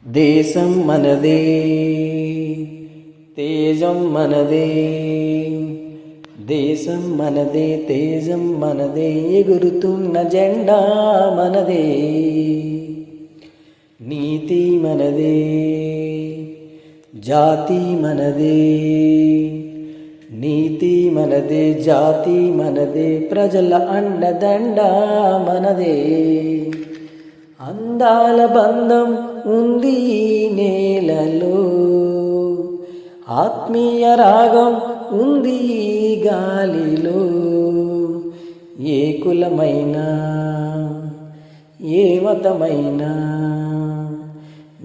దేశం మనదే, తేజం మనదే. దేశం మనదే, తేజం మనదే, ఎగురుతున్న జెండా మనదే. నీతి మనదే, జాతి మనదే. నీతి మనదే, జాతి మనదే, ప్రజల అండదండ మనదే. అందాల బంధం ఉంది ఈ నేలలో, ఆత్మీయ రాగం ఉంది ఈ గాలిలో. ఏ కులమైనా, ఏ మతమైనా,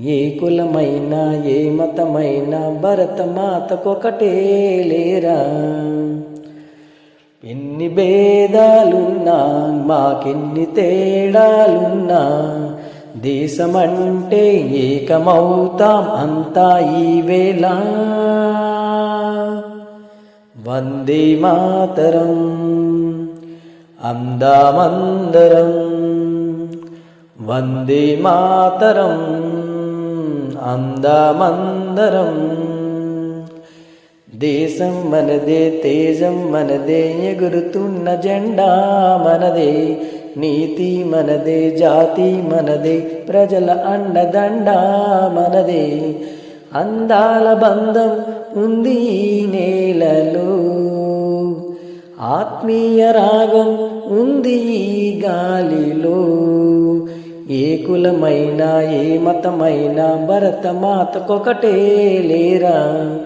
ఏ కులమైనా, ఏ మతమైనా భరతమాతకొకటే లేరా. ఎన్ని భేదాలున్నా, మాకెన్ని తేడాలున్నా, దేశమంటే ఏకమవుతాం అంతా ఈవేళ. వందే మాతరం అందామందరం, వందే మాతరం అందామందరం. దేశం మనదే, తేజం మనదే, ఎగురుతున్న జెండా మనదే. నీతి మనదే, జాతి మనదే, ప్రజల అండదండ మనదే. అందాల బంధం ఉంది ఈ నేలలో, ఆత్మీయ రాగం ఉంది ఈ గాలిలో. ఏ కులమైనా, ఏ మతమైనా భరతమాతకొకటే లేరా.